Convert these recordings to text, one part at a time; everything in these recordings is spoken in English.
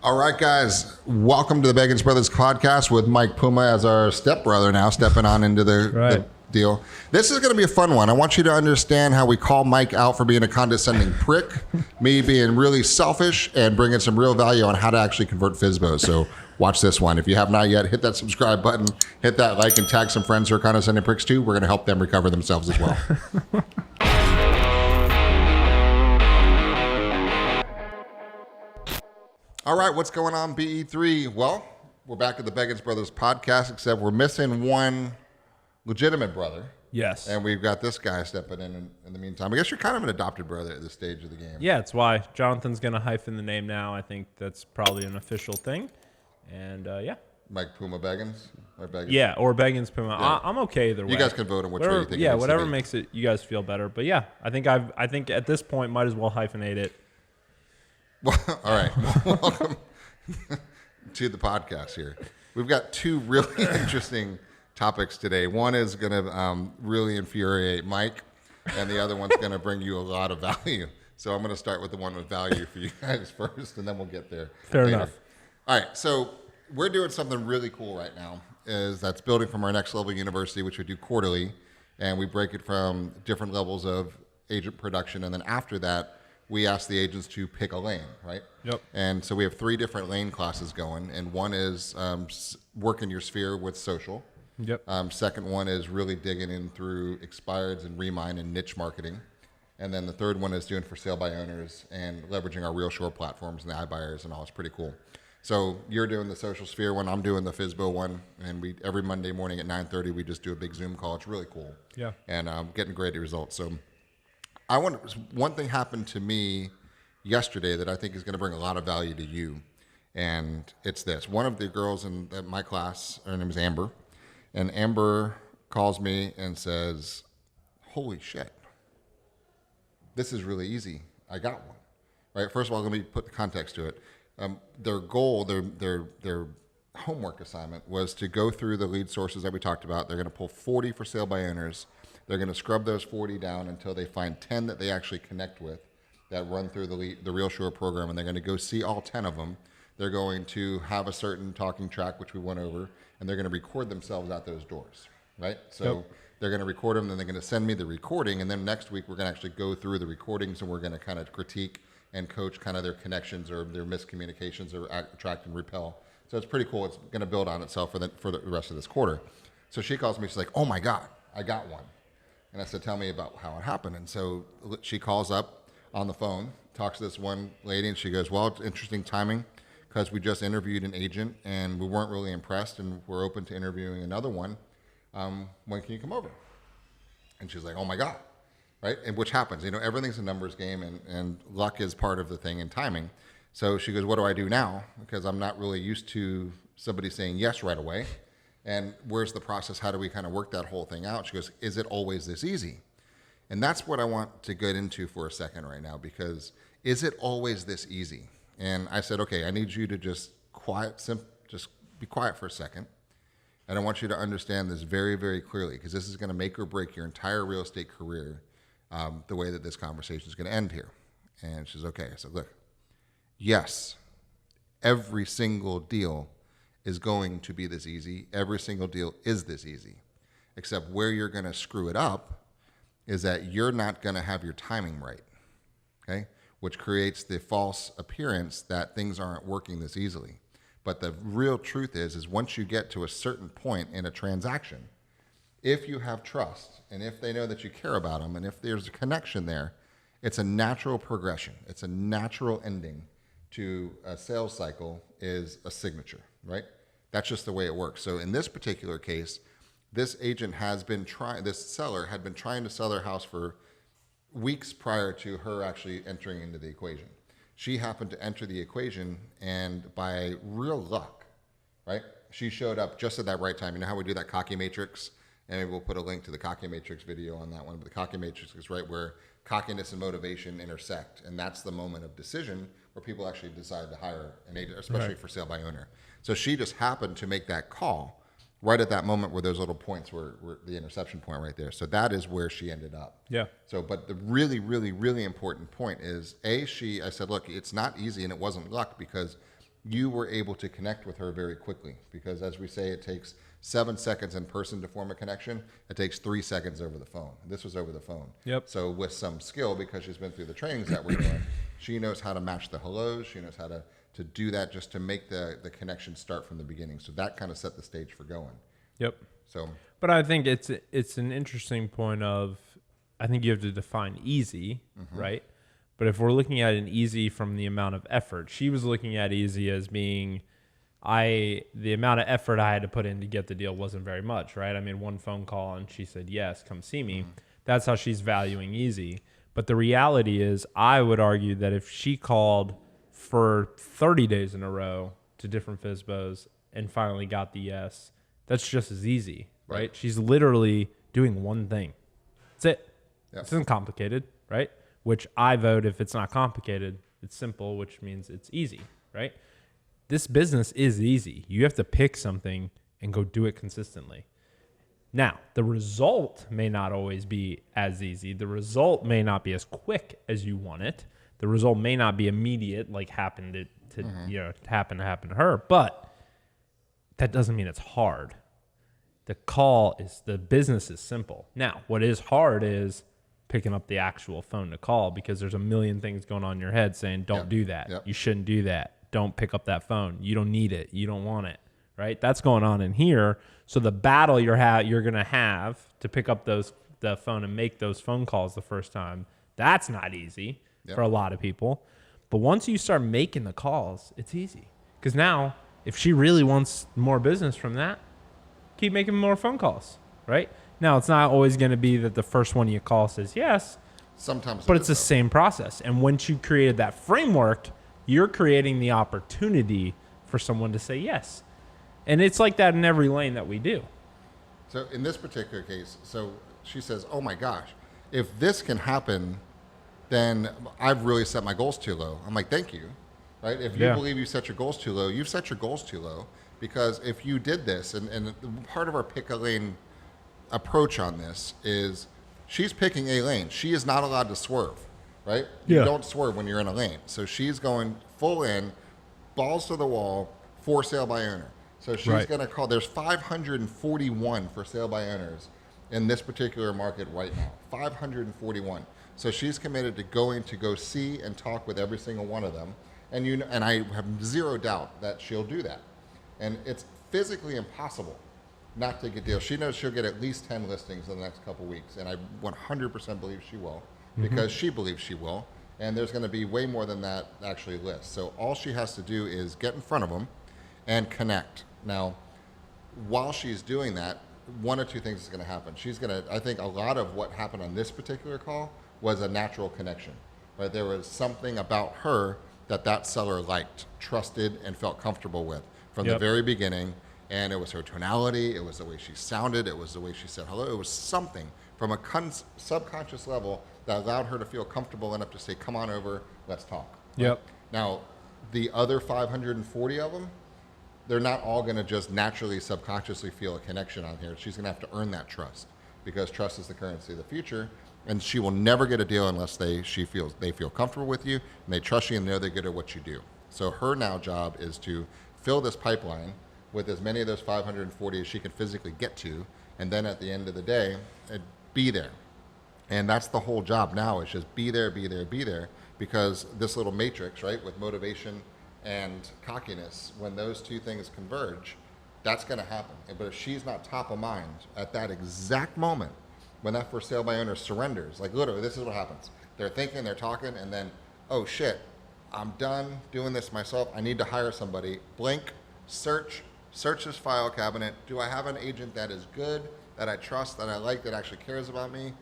All right, guys, welcome to the Beggins Brothers Podcast with Mike Puma as our stepbrother now, stepping on into the deal. This is going to be a fun one. I want you to understand how we call Mike out for being a condescending prick, me being really selfish, and bringing some real value on how to actually convert FSBO. So watch this one. If you have not yet, hit that subscribe button, hit that like, and tag some friends who are condescending pricks too. We're going to help them recover themselves as well. All right, what's going on, BE3? Well, we're back at the Beggins Brothers Podcast, except we're missing one legitimate brother. Yes. And we've got this guy stepping in the meantime. I guess you're kind of an adopted brother at this stage of the game. Yeah, it's why Jonathan's going to hyphen the name now. I think that's probably an official thing. And, yeah. Mike Puma Beggins? Or Beggins? Yeah, or Beggins Puma. Yeah. I'm okay either way. You guys can vote on which way you think yeah, it needs whatever to be. makes it you guys feel better. But, yeah, I think at this point might as well hyphenate it. Well, all right. Welcome to the podcast here. We've got two really interesting topics today. One is going to really infuriate Mike, and the other one's going to bring you a lot of value. So I'm going to start with the one with value for you guys first, and then we'll get there. Fair later. enough. All right. So we're doing something really cool right now. That's building from our Next Level University, which we do quarterly, and we break it from different levels of agent production, and then after that, we ask the agents to pick a lane, right? Yep. And so we have 3 different lane classes going, and one is work in your sphere with social. Yep. Second one is really digging in through expireds and remine and niche marketing. And then the third one is doing for sale by owners and leveraging our RealSure platforms and the iBuyers and all. It's pretty cool. So you're doing the social sphere one, I'm doing the FSBO one, and we every Monday morning at 9:30 we just do a big Zoom call. It's really cool. Yeah. And getting great results. So one thing happened to me yesterday that I think is going to bring a lot of value to you, and it's this. One of the girls in my class, her name is Amber, and Amber calls me and says, "Holy shit, this is really easy. I got one." Right. First of all, let me put the context to it. Their goal, their homework assignment was to go through the lead sources that we talked about. They're going to pull 40 for sale by owners. They're going to scrub those 40 down until they find 10 that they actually connect with that run through the RealSure program, and they're going to go see all 10 of them. They're going to have a certain talking track, which we went over, and they're going to record themselves at those doors, right? So They're going to record them, then they're going to send me the recording, and then next week we're going to actually go through the recordings, and we're going to kind of critique and coach kind of their connections or their miscommunications or attract and repel. So it's pretty cool. It's going to build on itself for the rest of this quarter. So she calls me. She's like, "Oh, my God, I got one." And I said, "Tell me about how it happened." And so she calls up on the phone, talks to this one lady, and she goes, "Well, it's interesting timing because we just interviewed an agent and we weren't really impressed, and we're open to interviewing another one. When can you come over?" And she's like, "Oh, my God." Right? And which happens. Everything's a numbers game, and luck is part of the thing, and timing. So she goes, "What do I do now? Because I'm not really used to somebody saying yes right away. And where's the process? How do we kind of work that whole thing out?" She goes, "Is it always this easy?" And that's what I want to get into for a second right now, because is it always this easy? And I said, okay, I need you to just be quiet for a second. And I want you to understand this very, very clearly, because this is going to make or break your entire real estate career, the way that this conversation is going to end here. And she's okay. I said, look, yes, every single deal is going to be this easy. Every single deal is this easy, except where you're going to screw it up is that you're not going to have your timing right, okay? Which creates the false appearance that things aren't working this easily. But the real truth is once you get to a certain point in a transaction, if you have trust and if they know that you care about them and if there's a connection there, it's a natural progression. It's a natural ending to a sales cycle is a signature, right? That's just the way it works. So in this particular case, this seller had been trying to sell their house for weeks prior to her actually entering into the equation. She happened to enter the equation, and by real luck, right, she showed up just at that right time. You know how we do that cocky matrix? And maybe we'll put a link to the cocky matrix video on that one. But the cocky matrix is right where cockiness and motivation intersect. And that's the moment of decision where people actually decide to hire an agent, especially for sale by owner. So she just happened to make that call right at that moment where those little points were the interception point right there. So that is where she ended up. Yeah. So, but the really, really, really important point is, I said, look, it's not easy and it wasn't luck, because you were able to connect with her very quickly, because as we say, it takes 7 seconds in person to form a connection. It takes 3 seconds over the phone. This was over the phone. Yep. So with some skill, because she's been through the trainings that we're doing, she knows how to match the hellos. She knows how to do that just to make the connection start from the beginning. So that kind of set the stage for going. Yep. So, but I think it's an interesting point of, I think you have to define easy, right? But if we're looking at an easy from the amount of effort, she was looking at easy as being, the amount of effort I had to put in to get the deal wasn't very much, right? I made one phone call and she said, yes, come see me. That's how she's valuing easy. But the reality is, I would argue that if she called for 30 days in a row to different FSBOs and finally got the yes, that's just as easy, right? She's literally doing one thing. That's it. Yep. This isn't complicated, right? Which I vote, if it's not complicated, it's simple, which means it's easy, right? This business is easy. You have to pick something and go do it consistently. Now, the result may not always be as easy. The result may not be as quick as you want it. The result may not be immediate, like happened to her, but that doesn't mean it's hard. The business is simple. Now, what is hard is picking up the actual phone to call, because there's a million things going on in your head saying, don't do that. You shouldn't do that. Don't pick up that phone. You don't need it. You don't want it, right? That's going on in here. So the battle you're going to have to pick up the phone and make those phone calls the first time, that's not easy for a lot of people. But once you start making the calls, it's easy. Because now, if she really wants more business from that, keep making more phone calls, right? Now, it's not always going to be that the first one you call says yes. Sometimes, but it's the same process. And once you created that framework, you're creating the opportunity for someone to say yes. And it's like that in every lane that we do. So in this particular case, so she says, oh my gosh, if this can happen, then I've really set my goals too low. I'm like, thank you, right? If you believe you set your goals too low, you've set your goals too low. Because if you did this, and part of our pick a lane approach on this is, she's picking a lane. She is not allowed to swerve, right? You don't swerve when you're in a lane. So she's going full in, balls to the wall, for sale by owner. So she's going to call, there's 541 for sale by owners in this particular market right now, 541. So she's committed to go see and talk with every single one of them. And I have zero doubt that she'll do that. And it's physically impossible not to get deals. She knows she'll get at least 10 listings in the next couple weeks, and I 100% believe she will, because she believes she will. And there's going to be way more than that actually list. So all she has to do is get in front of them and connect. Now, while she's doing that, one or two things is going to happen. I think a lot of what happened on this particular call was a natural connection, right? There was something about her that seller liked, trusted, and felt comfortable with from the very beginning. And it was her tonality, it was the way she sounded, it was the way she said hello. It was something from a subconscious level that allowed her to feel comfortable enough to say, come on over, let's talk. Right? Now, the other 540 of them, they're not all going to just naturally, subconsciously feel a connection on here. She's going to have to earn that trust, because trust is the currency of the future. And she will never get a deal unless they feel comfortable with you and they trust you and know they're good at what you do. So her now job is to fill this pipeline with as many of those 540 as she can physically get to, and then at the end of the day, be there. And that's the whole job now, is just be there, be there, be there, because this little matrix, right, with motivation and cockiness, when those two things converge, that's going to happen. But if she's not top of mind at that exact moment, when that for sale by owner surrenders, like literally, this is what happens. They're thinking, they're talking, and then, oh shit, I'm done doing this myself. I need to hire somebody. Blink, search this file cabinet. Do I have an agent that is good, that I trust, that I like, that actually cares about me?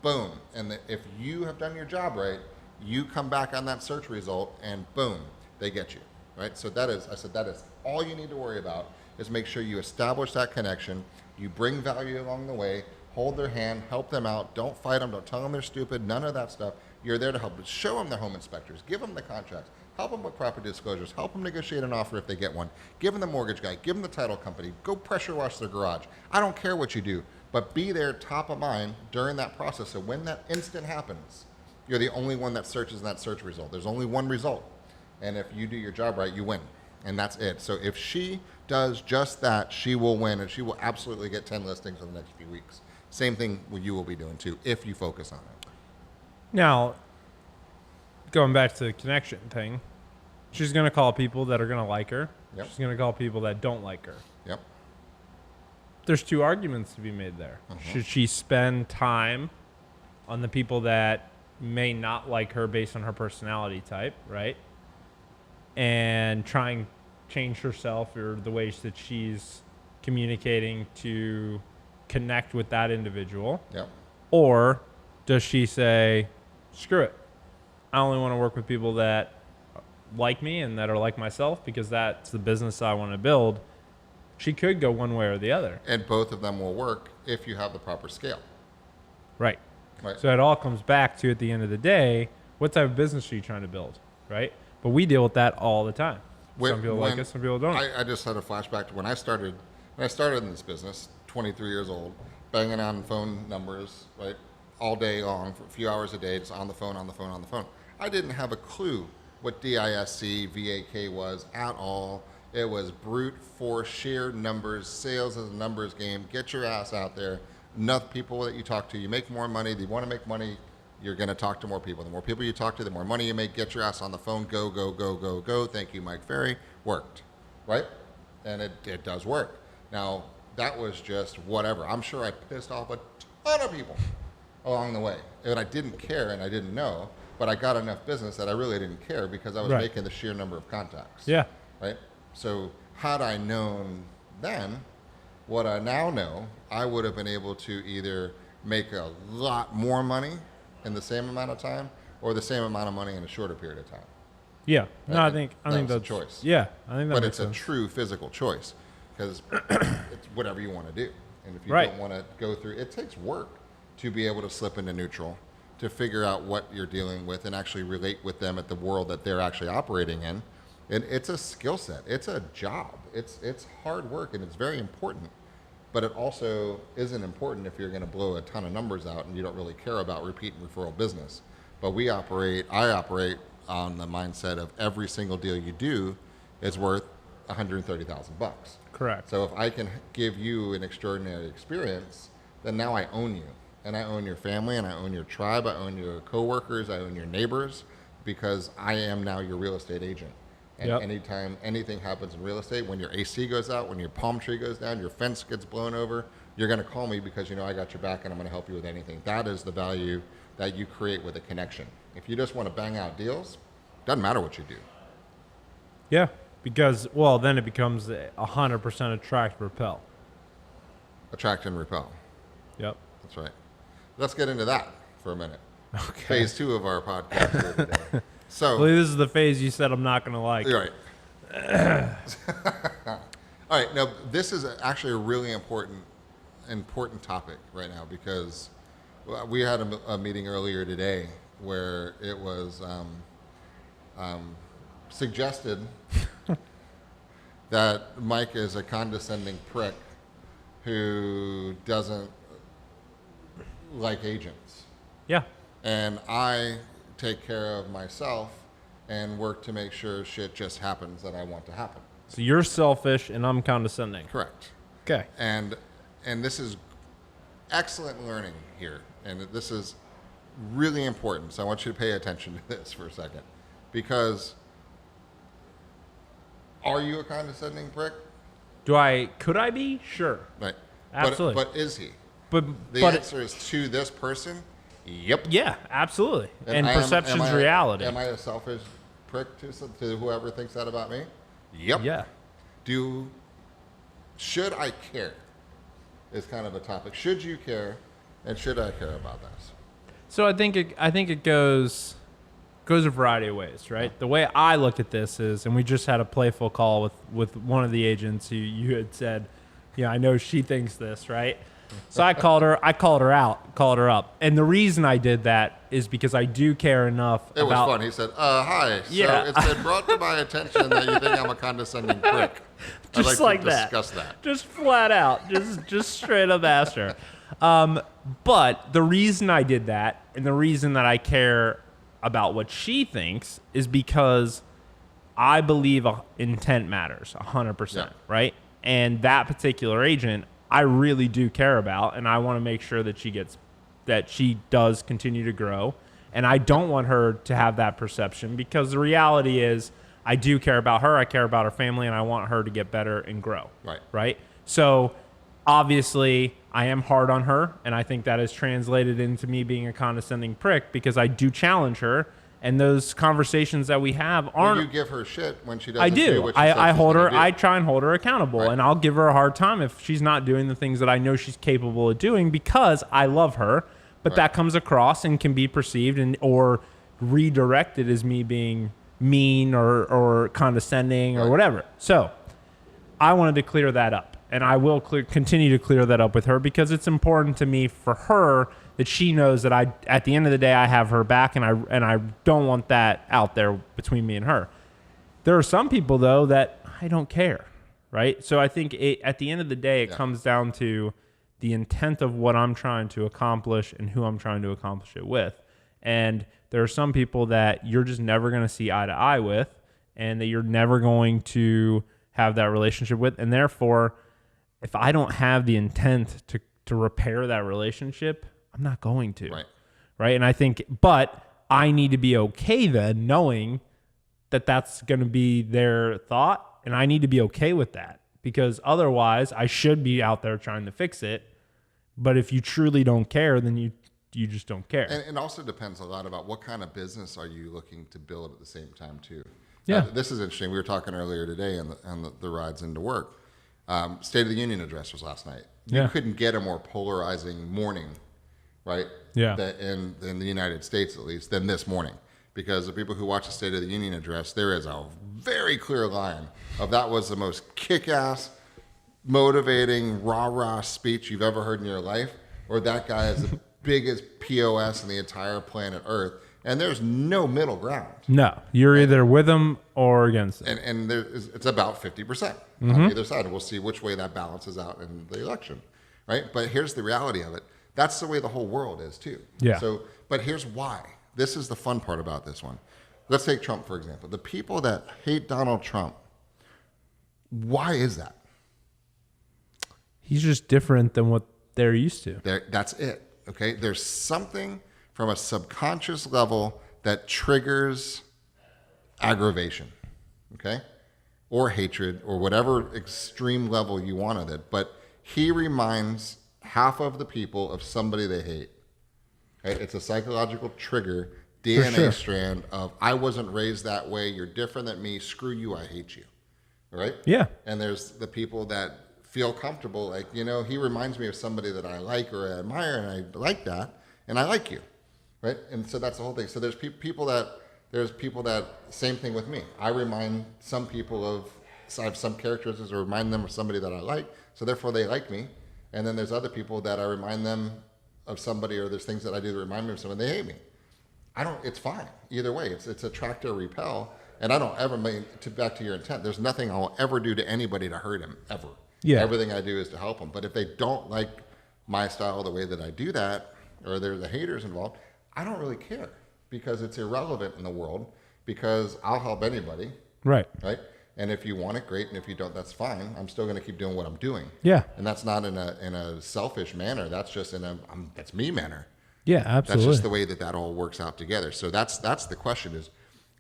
Boom. And if you have done your job right, you come back on that search result and boom, they get you, right? So that is all you need to worry about, is make sure you establish that connection. You bring value along the way, hold their hand, help them out. Don't fight them. Don't tell them they're stupid. None of that stuff. You're there to help. Show them the home inspectors. Give them the contracts. Help them with property disclosures. Help them negotiate an offer if they get one. Give them the mortgage guy. Give them the title company. Go pressure wash their garage. I don't care what you do, but be there top of mind during that process. So when that instant happens, you're the only one that searches in that search result. There's only one result. And if you do your job right, you win. And that's it. So if she does just that, she will win, and she will absolutely get 10 listings in the next few weeks. Same thing you will be doing too, if you focus on it. Now, going back to the connection thing, she's going to call people that are going to like her. Yep. She's going to call people that don't like her. Yep. There's two arguments to be made there. Should she spend time on the people that may not like her based on her personality type, right? And try and change herself or the ways that she's communicating to connect with that individual? Yep. Or does she say, screw it, I only want to work with people that like me and that are like myself because that's the business I want to build? She could go one way or the other. And both of them will work if you have the proper scale. Right. Right. So it all comes back to, at the end of the day, what type of business are you trying to build, right? But we deal with that all the time. Some people like us, some people don't. I just had a flashback to when I started in this business, 23 years old, banging on phone numbers, right, all day long, for a few hours a day, just on the phone. I didn't have a clue what DISC, VAK was at all. It was brute force, sheer numbers, sales is a numbers game. Get your ass out there. Enough people that you talk to, you make more money. You want to make money, you're going to talk to more people. The more people you talk to, the more money you make. Get your ass on the phone. Go, go, go, go, go. Thank you, Mike Ferry. Worked, right? And it does work. Now, that was just whatever. I'm sure I pissed off a ton of people along the way. And I didn't care and I didn't know, but I got enough business that I really didn't care because I was making the sheer number of contacts. Yeah. Right? So had I known then what I now know, I would have been able to either make a lot more money in the same amount of time or the same amount of money in a shorter period of time. Yeah. No, Right? I think that's a choice. Yeah. I think that But makes it's sense. a true physical choice because it's whatever you want to do. And if you don't want to go through, it takes work to be able to slip into neutral, to figure out what you're dealing with and actually relate with them at the world that they're actually operating in. And it's a skill set. It's a job. It's hard work and it's very important. But it also isn't important if you're going to blow a ton of numbers out and you don't really care about repeat and referral business. But I operate on the mindset of every single deal you do is worth $130,000. Correct. So if I can give you an extraordinary experience, then now I own you. And I own your family, and I own your tribe, I own your coworkers, I own your neighbors, because I am now your real estate agent. And anytime anything happens in real estate, when your AC goes out, when your palm tree goes down, your fence gets blown over, you're going to call me because you know I got your back and I'm going to help you with anything. That is the value that you create with a connection. If you just want to bang out deals, doesn't matter what you do. Yeah, because, well, then it becomes 100% attract, repel. Attract and repel. Yep. That's right. Let's get into that for a minute. Okay. Phase 2 of our podcast here today. So, Well, this is the phase you said I'm not going to like. you're right. All right. Now, this is actually a really important topic right now because we had a meeting earlier today where it was suggested that Mike is a condescending prick who doesn't like agents. Yeah. And I take care of myself and work to make sure shit just happens that I want to happen. So you're selfish and I'm condescending. Correct. Okay. And this is excellent learning here. And this is really important. So I want you to pay attention to this for a second. Because are you a condescending prick? Could I be? Sure. Right. Absolutely. But is he? But The answer is to this person, yep. Yeah, absolutely. And am perception's reality. Am I a selfish prick to whoever thinks that about me? Yep. Yeah. Should I care? Is kind of a topic. Should you care, and should I care about this? So I think it goes a variety of ways, right? The way I look at this is, and we just had a playful call with one of the agents who you had said, I know she thinks this, right? So I called her up. And the reason I did that is because I do care enough It was fun. He said, hi. Yeah. So it's been brought to my attention that you think I'm a condescending prick. I'd Just like like to that. discuss that. Just flat out. Just straight up asked her. But the reason I did that and the reason that I care about what she thinks is because I believe intent matters 100%, right? And that particular agent, I really do care about, and I want to make sure that she does continue to grow. And I don't want her to have that perception, because the reality is I do care about her. I care about her family, and I want her to get better and grow. Right. So obviously I am hard on her, and I think that is translated into me being a condescending prick, because I do challenge her. And those conversations that we have aren't. You give her shit when she doesn't. I do. What she I hold her. do. I try and hold her accountable, and I'll give her a hard time if she's not doing the things that I know she's capable of doing, because I love her. But that comes across and can be perceived or redirected as me being mean or condescending or whatever. So I wanted to clear that up, and I will continue to clear that up with her, because it's important to me for her that she knows that at the end of the day, I have her back, and I don't want that out there between me and her. There are some people, though, that I don't care, right? So I think at the end of the day, it comes down to the intent of what I'm trying to accomplish and who I'm trying to accomplish it with. And there are some people that you're just never going to see eye to eye with, and that you're never going to have that relationship with. And therefore, if I don't have the intent to repair that relationship, I'm not going to. Right. And I think, but I need to be okay then knowing that that's going to be their thought, and I need to be okay with that, because otherwise I should be out there trying to fix it. But if you truly don't care, then you just don't care. And it also depends a lot about what kind of business are you looking to build at the same time too. Yeah. This is interesting. We were talking earlier today on the rides into work. State of the Union address was last night. You couldn't get a more polarizing morning, right? In the United States, at least, than this morning. Because the people who watch the State of the Union address, there is a very clear line of that was the most kick-ass, motivating, rah-rah speech you've ever heard in your life, or that guy is the biggest POS in the entire planet Earth. And there's no middle ground. No, you're either with them or against them. And it's about 50% on either side. And we'll see which way that balances out in the election, right? But here's the reality of it. That's the way the whole world is too. Yeah. So, but here's why. This is the fun part about this one. Let's take Trump, for example. The people that hate Donald Trump, why is that? He's just different than what they're used to. That's it. Okay. There's something from a subconscious level that triggers aggravation. Okay. Or hatred, or whatever extreme level you want of it. But he reminds half of the people of somebody they hate. Okay? It's a psychological trigger, DNA strand of, I wasn't raised that way, you're different than me, screw you, I hate you. All right? Yeah. And there's the people that feel comfortable, like, he reminds me of somebody that I like or I admire, and I like that, and I like you. Right? And so that's the whole thing. So there's people that, same thing with me. I remind some people I have some characteristics or remind them of somebody that I like, so therefore they like me. And then there's other people that I remind them of somebody, or there's things that I do that remind me of someone, they hate me. It's fine. Either way, it's attract or repel. And I don't ever back to your intent, there's nothing I'll ever do to anybody to hurt him, ever. Yeah. Everything I do is to help them. But if they don't like my style, the way that I do that, or there's the haters involved, I don't really care, because it's irrelevant in the world, because I'll help anybody. Right. And if you want it, great. And if you don't, that's fine. I'm still going to keep doing what I'm doing. Yeah. And that's not in a selfish manner. That's just that's me manner. Yeah, absolutely. That's just the way that all works out together. So that's the question is,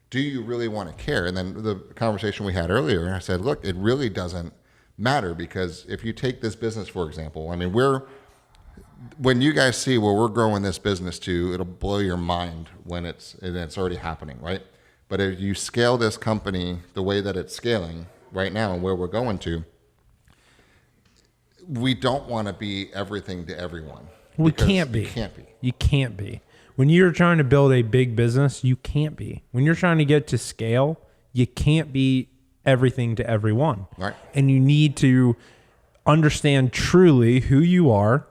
do you really want to care? And then the conversation we had earlier, I said, look, it really doesn't matter, because if you take this business, for example, I mean, when you guys see where we're growing this business to, it'll blow your mind when it's already happening, right? But if you scale this company the way that it's scaling right now and where we're going to, we don't want to be everything to everyone. We can't be. You can't be. You can't be. When you're trying to build a big business, you can't be. When you're trying to get to scale, you can't be everything to everyone. Right. And you need to understand truly who you are,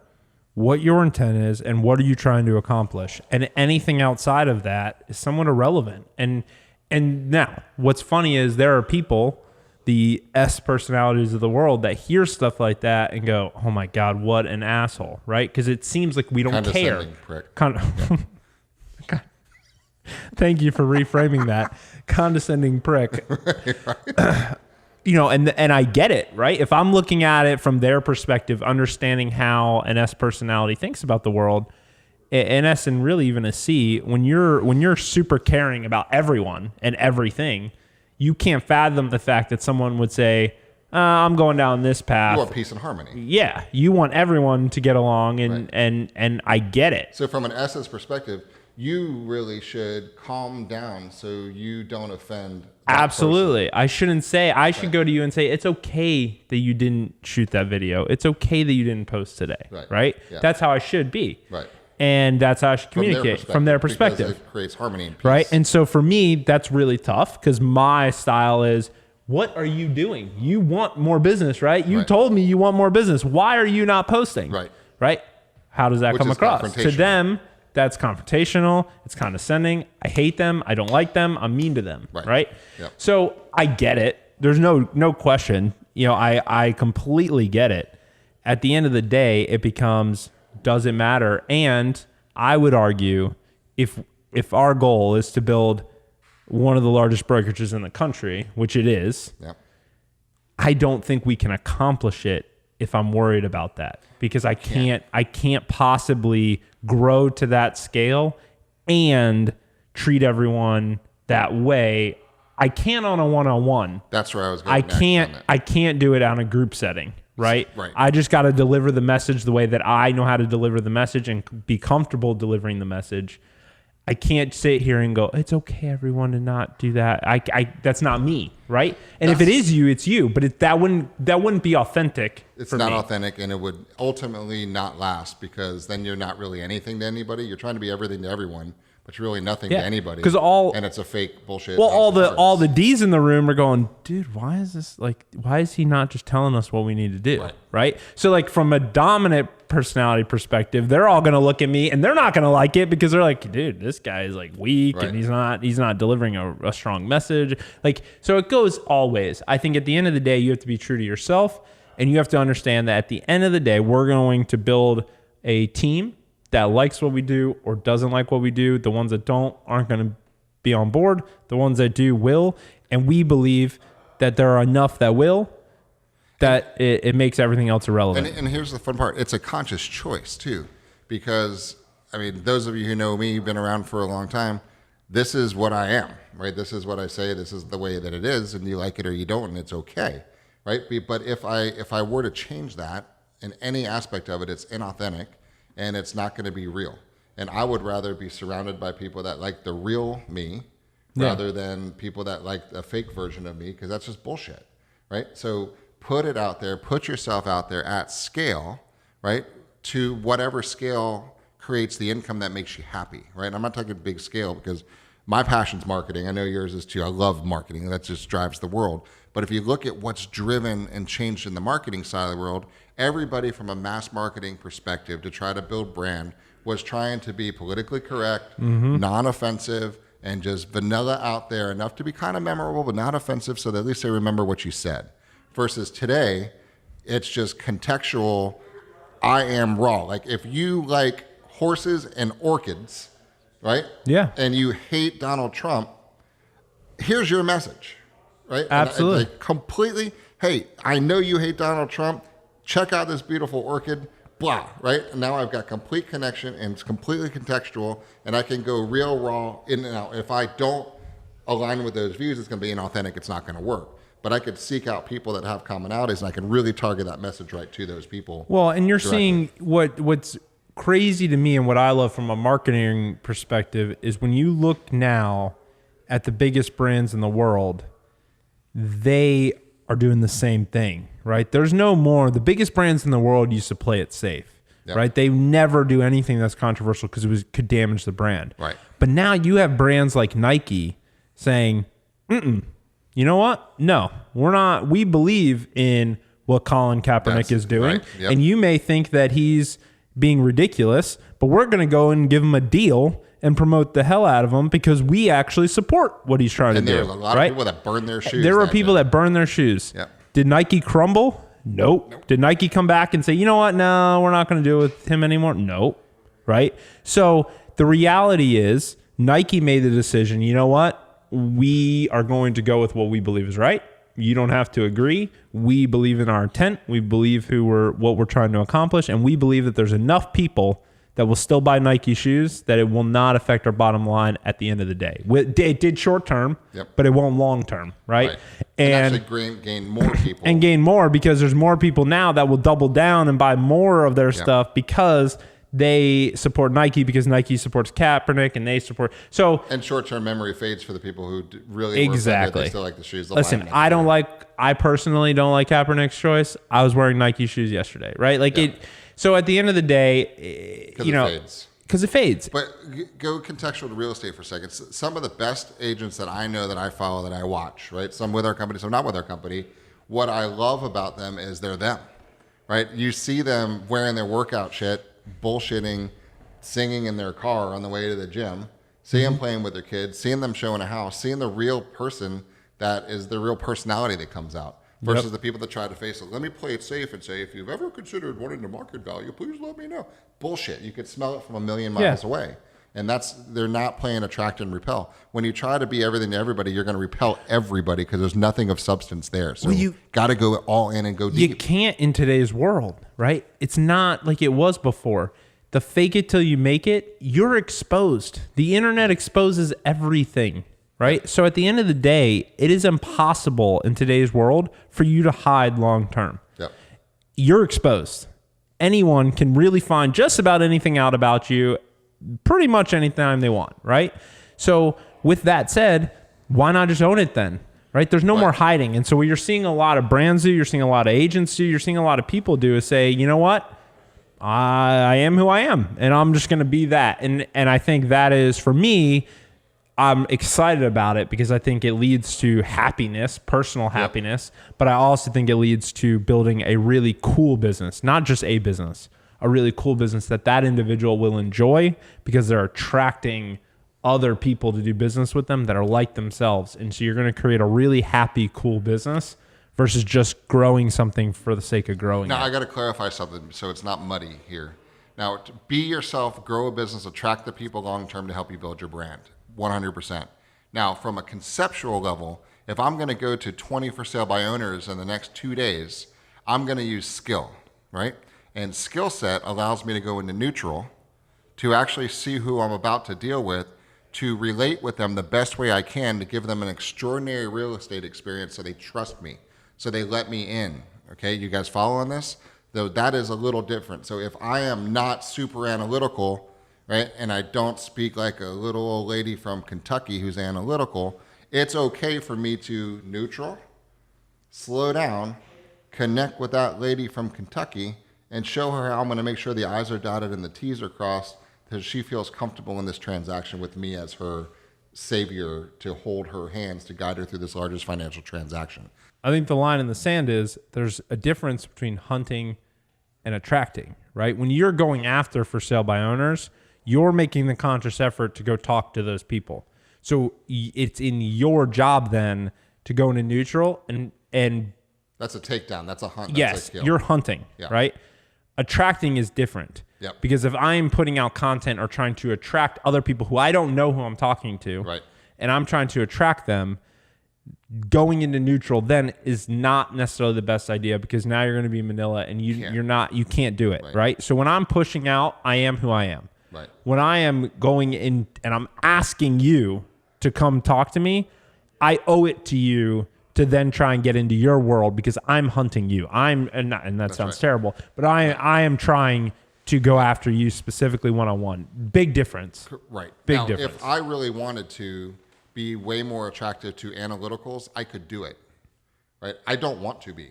what your intent is, and what are you trying to accomplish. And anything outside of that is somewhat irrelevant. And now, what's funny is there are people, the S personalities of the world, that hear stuff like that and go, oh my God, what an asshole, right? Because it seems like we don't care. Prick. Thank you for reframing that. Condescending prick. You know, and I get it, right? If I'm looking at it from their perspective, understanding how an S personality thinks about the world, an S and really even a C, when you're super caring about everyone and everything, you can't fathom the fact that someone would say, I'm going down this path. You want peace and harmony. Yeah, you want everyone to get along, and I get it. So from an S's perspective, you really should calm down so you don't offend that Absolutely. person. I shouldn't say, I should go to you and say, it's okay that you didn't shoot that video. It's okay that you didn't post today. Right? Yeah. That's how I should be. Right. And that's how I should communicate from their perspective. Because it creates harmony and peace. Right? And so for me, that's really tough because my style is, what are you doing? You want more business, right? You told me you want more business. Why are you not posting? Right? How does that come across? To them, that's confrontational. It's condescending. I hate them. I don't like them. I'm mean to them. Right? Yep. So I get it. There's no question. You know, I completely get it. At the end of the day, it becomes, does it matter? And I would argue if our goal is to build one of the largest brokerages in the country, which it is, I don't think we can accomplish it if I'm worried about that, because I can't possibly grow to that scale and treat everyone that way. I can on a one-on-one. That's where I was going. I can't do it on a group setting. Right. I just got to deliver the message the way that I know how to deliver the message and be comfortable delivering the message. I can't sit here and go, it's okay, everyone, to not do that. That's not me, right? And if it is you, it's you. But that wouldn't be authentic. It's not authentic, and it would ultimately not last, because then you're not really anything to anybody. You're trying to be everything to everyone, but you're really nothing to anybody. And it's a fake bullshit. Well, all the D's in the room are going, dude, why is he not just telling us what we need to do? Right? So like from a dominant personality perspective, they're all going to look at me and they're not going to like it, because they're like, dude, this guy is like weak and he's not delivering a strong message. Like, so it goes all ways. I think at the end of the day, you have to be true to yourself, and you have to understand that at the end of the day, we're going to build a team that likes what we do or doesn't like what we do. The ones that don't aren't going to be on board. The ones that do will. And we believe that there are enough that will, that it makes everything else irrelevant. And here's the fun part. It's a conscious choice too, because I mean, those of you who know me, you've been around for a long time. This is what I am, right? This is what I say. This is the way that it is, and you like it or you don't, and it's okay, right? But if I were to change that in any aspect of it, it's inauthentic. And it's not going to be real. And I would rather be surrounded by people that like the real me rather than people that like a fake version of me, because that's just bullshit, right? So put it out there, put yourself out there at scale, right? To whatever scale creates the income that makes you happy, right? I'm not talking big scale, because my passion's marketing. I know yours is too. I love marketing. That just drives the world. But if you look at what's driven and changed in the marketing side of the world, everybody from a mass marketing perspective to try to build brand was trying to be politically correct, non-offensive, and just vanilla out there enough to be kind of memorable, but not offensive, so that at least they remember what you said. Versus today, it's just contextual, I am raw. Like if you like horses and orchids, right? Yeah. And you hate Donald Trump, here's your message, right? Absolutely. And completely, hey, I know you hate Donald Trump. Check out this beautiful orchid, blah, right? And now I've got complete connection, and it's completely contextual, and I can go real raw in and out. If I don't align with those views, it's going to be inauthentic. It's not going to work. But I could seek out people that have commonalities, and I can really target that message right to those people. Well, and you're seeing what's crazy to me, and what I love from a marketing perspective, is when you look now at the biggest brands in the world, they are doing the same thing, right? There's no more. The biggest brands in the world used to play it safe, right? They never do anything that's controversial because could damage the brand. Right. But now you have brands like Nike saying, you know what? No, we're not. We believe in what Colin Kaepernick is doing. Right. And you may think that he's being ridiculous, but we're going to go and give him a deal and promote the hell out of him because we actually support what he's trying to do. And there were a lot of people that burned their shoes. There were people that burned their shoes. Yep. Did Nike crumble? Nope. Did Nike come back and say, you know what? No, we're not going to do it with him anymore? Nope. Right? So the reality is Nike made the decision, you know what? We are going to go with what we believe is right. You don't have to agree. We believe in our intent. We believe what we're trying to accomplish. And we believe that there's enough people that will still buy Nike shoes that it will not affect our bottom line at the end of the day. It did short term, but it won't long term, right? And actually gain more people. And gain more because there's more people now that will double down and buy more of their stuff because they support Nike, because Nike supports Kaepernick and they support. So and short-term memory fades for the people who really exactly they still like the shoes. Listen, I personally don't like Kaepernick's choice. I was wearing Nike shoes yesterday, right? So at the end of the day, because it fades. But go contextual to real estate for a second. Some of the best agents that I know, that I follow, that I watch, right? Some with our company, some not with our company. What I love about them is they're them, right? You see them wearing their workout shit, bullshitting, singing in their car on the way to the gym, see them playing with their kids, seeing them showing a house, seeing the real person that is the real personality that comes out. Versus the people that try to face it. Let me play it safe and say, if you've ever considered wanting to market value, please let me know. Bullshit. You could smell it from a million miles away. And they're not playing attract and repel. When you try to be everything to everybody, you're going to repel everybody because there's nothing of substance there. So you got to go all in and go deep. You can't in today's world, right? It's not like it was before. The fake it till you make it, you're exposed. The internet exposes everything. Right? So at the end of the day, it is impossible in today's world for you to hide long term. Yep. You're exposed. Anyone can really find just about anything out about you pretty much anytime they want, right? So with that said, why not just own it then? Right? There's no more hiding. And so what you're seeing a lot of brands do, you're seeing a lot of agents do, you're seeing a lot of people do is say, you know what? I am who I am, and I'm just going to be that. And I think that is, for me, I'm excited about it because I think it leads to happiness, personal happiness, but I also think it leads to building a really cool business, not just a business, a really cool business that individual will enjoy because they're attracting other people to do business with them that are like themselves. And so you're going to create a really happy, cool business versus just growing something for the sake of growing. Now, I got to clarify something so it's not muddy here. Now, to be yourself, grow a business, attract the people long-term to help you build your brand. 100%. Now, from a conceptual level, if I'm going to go to 20 for sale by owners in the next 2 days, I'm going to use skill, right? And skill set allows me to go into neutral, to actually see who I'm about to deal with, to relate with them the best way I can, to give them an extraordinary real estate experience so they trust me, so they let me in. Okay, you guys following this? Though that is a little different. So if I am not super analytical, right, and I don't speak like a little old lady from Kentucky who's analytical, it's okay for me to neutral, slow down, connect with that lady from Kentucky, and show her how I'm going to make sure the I's are dotted and the T's are crossed, because she feels comfortable in this transaction with me as her savior to hold her hands to guide her through this largest financial transaction. I think the line in the sand is there's a difference between hunting and attracting, right? When you're going after for sale by owners, you're making the conscious effort to go talk to those people. So it's in your job then to go into neutral and that's a takedown. That's a hunt. Yes, you're hunting, right? Attracting is different. Yep. Because if I'm putting out content or trying to attract other people who I don't know who I'm talking to, right, and I'm trying to attract them, going into neutral then is not necessarily the best idea because now you're going to be Manila and you can't do it, right? So when I'm pushing out, I am who I am. Right. When I am going in and I'm asking you to come talk to me, I owe it to you to then try and get into your world because I'm hunting you. And that sounds terrible, but I am trying to go after you specifically one-on-one. Big difference. Right. Big difference. If I really wanted to be way more attractive to analyticals, I could do it. Right. I don't want to be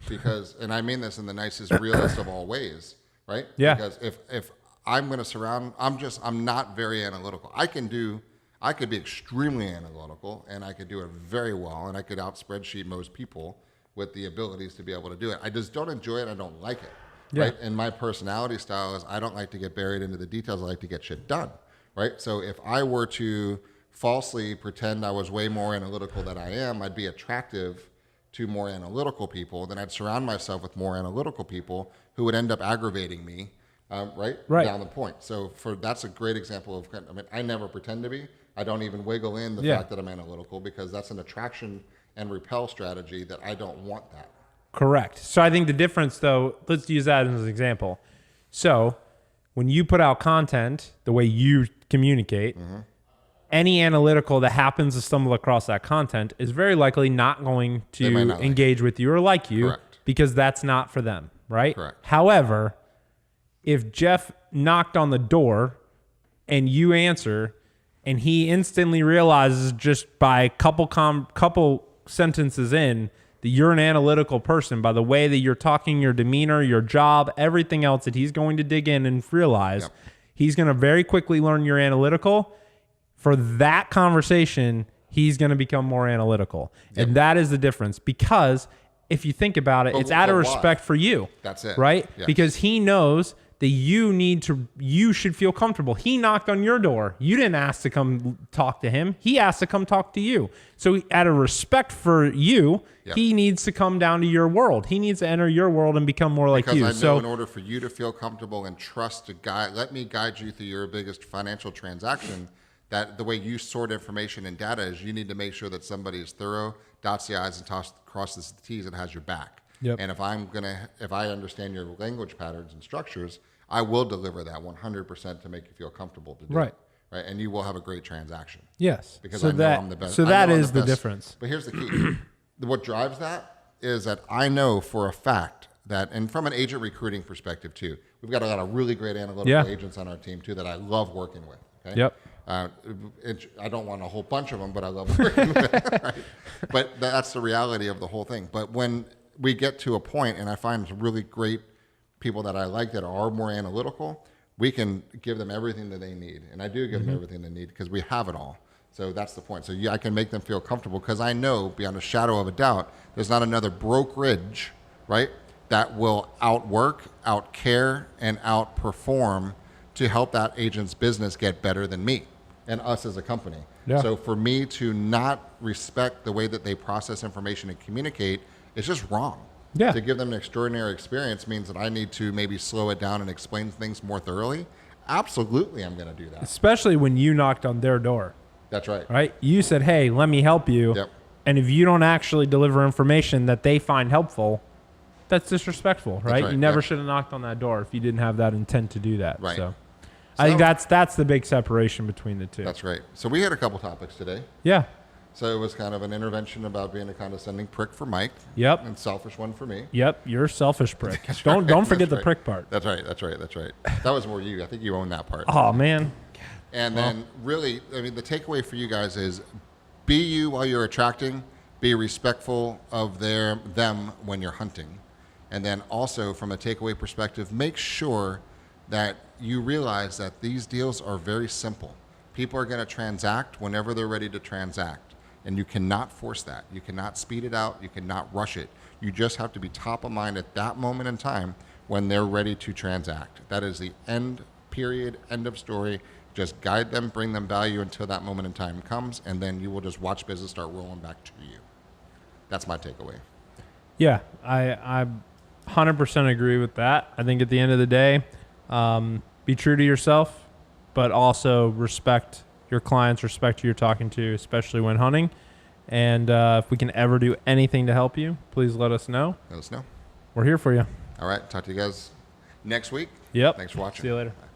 because, and I mean this in the nicest, realest of all ways. Right. Yeah. Because if I'm going to I'm not very analytical. I could be extremely analytical and I could do it very well and I could out spreadsheet most people with the abilities to be able to do it. I just don't enjoy it. I don't like it. Yeah. Right. And my personality style is I don't like to get buried into the details. I like to get shit done. Right. So if I were to falsely pretend I was way more analytical than I am, I'd be attractive to more analytical people. Then I'd surround myself with more analytical people who would end up aggravating me right down the point. So that's a great example of, I mean, I never pretend to be. I don't even wiggle in the fact that I'm analytical, because that's an attraction and repel strategy that I don't want that. Correct. So I think the difference, though, let's use that as an example. So when you put out content, the way you communicate, any analytical that happens to stumble across that content is very likely not going to engage with you or like you. Correct. Because that's not for them, right? Correct. However, if Jeff knocked on the door and you answer, and he instantly realizes just by a couple sentences in that you're an analytical person, by the way that you're talking, your demeanor, your job, everything else, that he's going to dig in and realize, he's going to very quickly learn you're analytical. For that conversation, he's going to become more analytical. And that is the difference, because if you think about it, it's out of respect for you. That's it. Right? Yes. Because he knows that you should feel comfortable. He knocked on your door. You didn't ask to come talk to him. He asked to come talk to you. So out of respect for you, he needs to come down to your world. He needs to enter your world and become more like you. Because I know in order for you to feel comfortable and trust to let me guide you through your biggest financial transaction, that the way you sort information and data is, you need to make sure that somebody is thorough, dots the I's and crosses the T's, and has your back. Yep. And if I understand your language patterns and structures, I will deliver that 100% to make you feel comfortable to do it. Right. And you will have a great transaction. Yes. Because I know I'm the best. So that is the difference. But here's the key. What drives that is that I know for a fact that, and from an agent recruiting perspective too, we've got a lot of really great analytical agents on our team too that I love working with. Okay? Yep. I don't want a whole bunch of them, but I love working with them. Right? But that's the reality of the whole thing. But when we get to a point, and I find some really great people that I like that are more analytical, we can give them everything that they need. And I do give them everything they need because we have it all. So that's the point. So I can make them feel comfortable, because I know beyond a shadow of a doubt, there's not another brokerage, right, that will outwork, outcare, and outperform to help that agent's business get better than me and us as a company. Yeah. So for me to not respect the way that they process information and communicate is just wrong. Yeah. To give them an extraordinary experience means that I need to maybe slow it down and explain things more thoroughly. Absolutely, I'm going to do that. Especially when you knocked on their door. That's right. Right? You said, hey, let me help you. Yep. And if you don't actually deliver information that they find helpful, that's disrespectful, right? You never should have knocked on that door if you didn't have that intent to do that. Right. So I think that's the big separation between the two. That's right. So we had a couple topics today. Yeah. So it was kind of an intervention about being a condescending prick for Mike. Yep. And selfish one for me. Yep. You're a selfish prick. Don't forget the prick part. That's right. That was more you. I think you own that part. Oh, man. And then really, I mean, the takeaway for you guys is be you while you're attracting, be respectful of them when you're hunting. And then also from a takeaway perspective, make sure that you realize that these deals are very simple. People are going to transact whenever they're ready to transact. And you cannot force that. You cannot speed it out. You cannot rush it. You just have to be top of mind at that moment in time when they're ready to transact. That is the end period, end of story. Just guide them, bring them value until that moment in time comes, and then you will just watch business start rolling back to you. That's my takeaway. Yeah, I 100% agree with that. I think at the end of the day, be true to yourself, but also respect your clients, respect who you're talking to, especially when hunting. And if we can ever do anything to help you, please let us know. Let us know. We're here for you. All right. Talk to you guys next week. Yep. Thanks for watching. See you later. Bye.